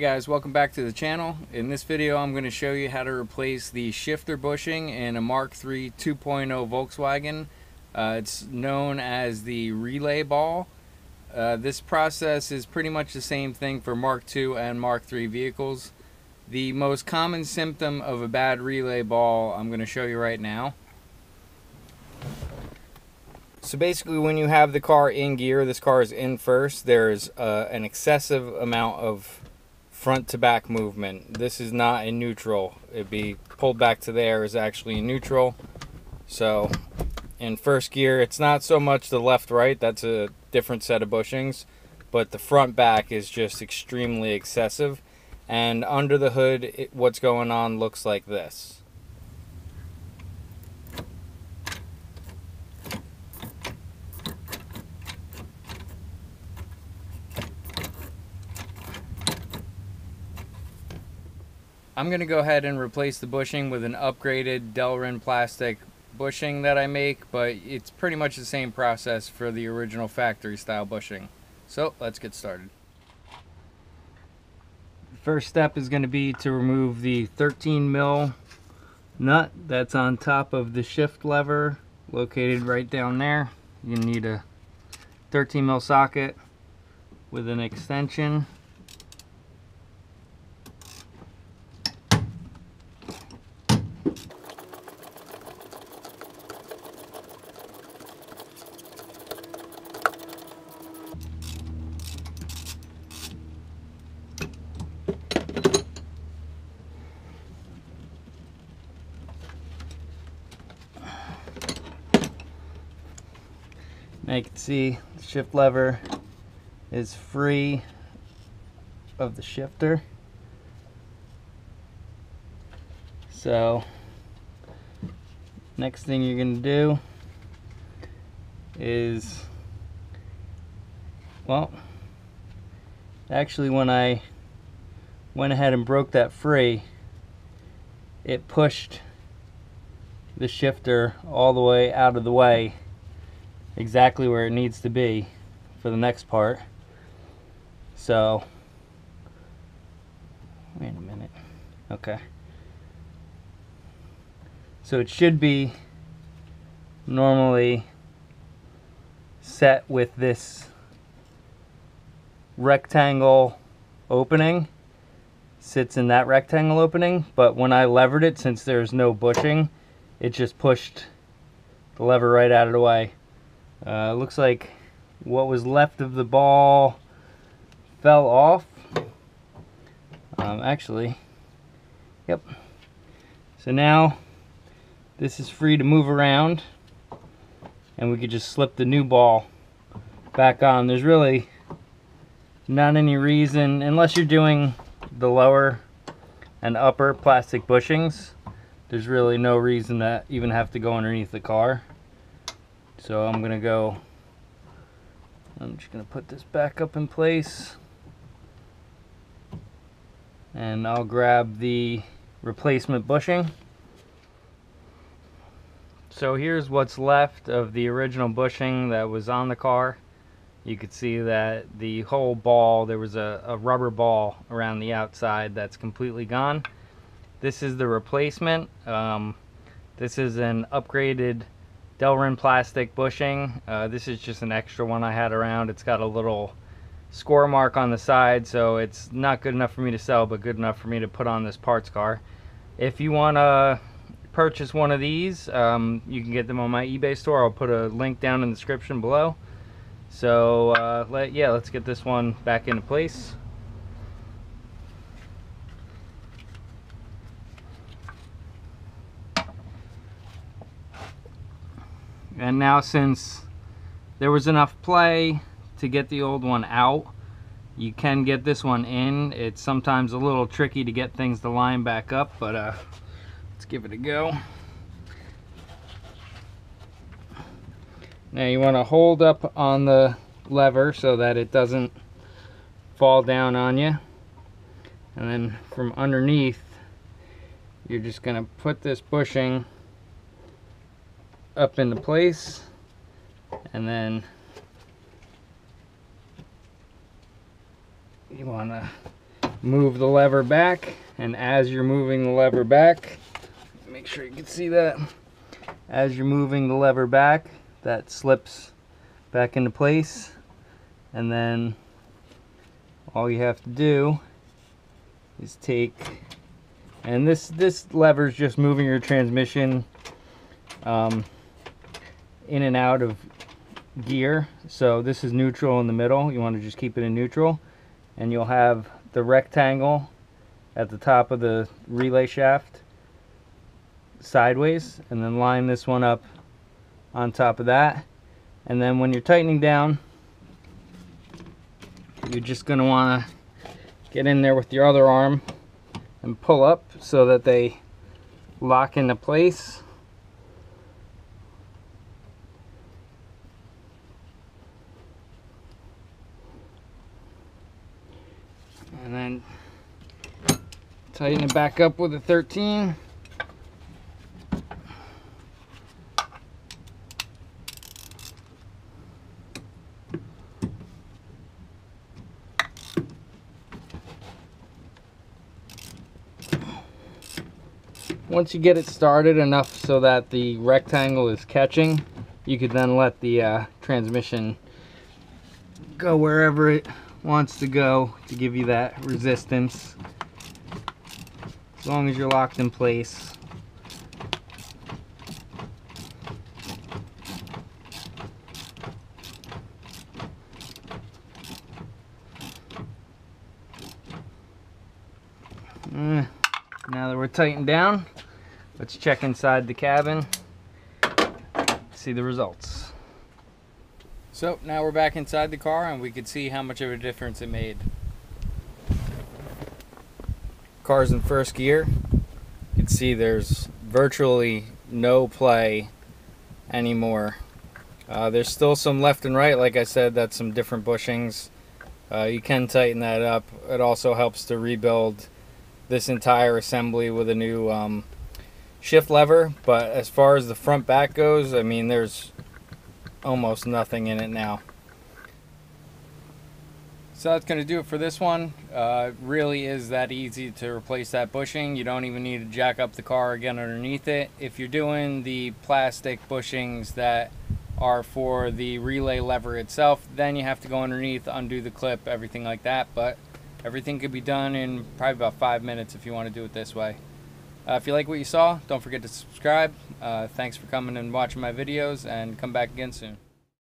guys, welcome back to the channel. In this video I'm going to show you how to replace the shifter bushing in a Mk3 2.0 Volkswagen. It's known as the relay ball. This process is pretty much the same thing for Mk2 and Mk3 vehicles. The most common symptom of a bad relay ball I'm going to show you right now. So basically, when you have the car in gear, this car is in first, there's an excessive amount of front to back movement. This is not in neutral. It'd be pulled back to there is actually in neutral. So in first gear, it's not so much the left right, that's a different set of bushings, but the front back is just extremely excessive. And under the hood, what's going on looks like this. I'm going to go ahead and replace the bushing with an upgraded DELRIN plastic bushing that I make, but it's pretty much the same process for the original factory style bushing. So let's get started. First step is going to be to remove the 13 mil nut that's on top of the shift lever located right down there. You need a 13 mil socket with an extension. Now you can see the shift lever is free of the shifter. So next thing you're going to do is, well, actually when I went ahead and broke that free, it pushed the shifter all the way out of the way, exactly where it needs to be for the next part. So wait a minute. Okay, so it should be normally set with this rectangle opening, sits in that rectangle opening, but when I levered it, since there's no bushing, it just pushed the lever right out of the way. Looks like what was left of the ball fell off. Actually, yep. So now this is free to move around, and we could just slip the new ball back on. There's really not any reason, unless you're doing the lower and upper plastic bushings, there's really no reason to even have to go underneath the car. So I'm just gonna put this back up in place, and I'll grab the replacement bushing. So here's what's left of the original bushing that was on the car. You could see that the whole ball, there was a rubber ball around the outside that's completely gone. This is the replacement. This is an upgraded DELRIN plastic bushing. This is just an extra one I had around. It's got a little score mark on the side, so it's not good enough for me to sell, but good enough for me to put on this parts car. If you want to purchase one of these, you can get them on my eBay store. I'll put a link down in the description below. So let's get this one back into place. And now, since there was enough play to get the old one out, you can get this one in. It's sometimes a little tricky to get things to line back up, but let's give it a go. Now you want to hold up on the lever so that it doesn't fall down on you. And then from underneath, you're just going to put this bushing up into place, and then you want to move the lever back, and as you're moving the lever back, make sure you can see that, as you're moving the lever back, that slips back into place, and then all you have to do is take, and this lever is just moving your transmission in and out of gear. So this is neutral in the middle. You want to just keep it in neutral, and you'll have the rectangle at the top of the relay shaft sideways, and then line this one up on top of that. And then when you're tightening down, you're just going to want to get in there with your other arm and pull up so that they lock into place. And then tighten it back up with a 13. Once you get it started enough so that the rectangle is catching, you could then let the transmission go wherever it wants to go to give you that resistance, as long as you're locked in place. Now that we're tightened down, let's check inside the cabin, see the results. So now we're back inside the car, and we could see how much of a difference it made. Car's in first gear. You can see there's virtually no play anymore. There's still some left and right. Like I said, that's some different bushings. You can tighten that up. It also helps to rebuild this entire assembly with a new shift lever. But as far as the front back goes, I mean, there's almost nothing in it now. So that's going to do it for this one. Really is that easy to replace that bushing. You don't even need to jack up the car again underneath it. If you're doing the plastic bushings that are for the relay lever itself, then you have to go underneath, undo the clip, everything like that. But everything could be done in probably about 5 minutes if you want to do it this way. If you like what you saw, don't forget to subscribe. Thanks for coming and watching my videos, and come back again soon.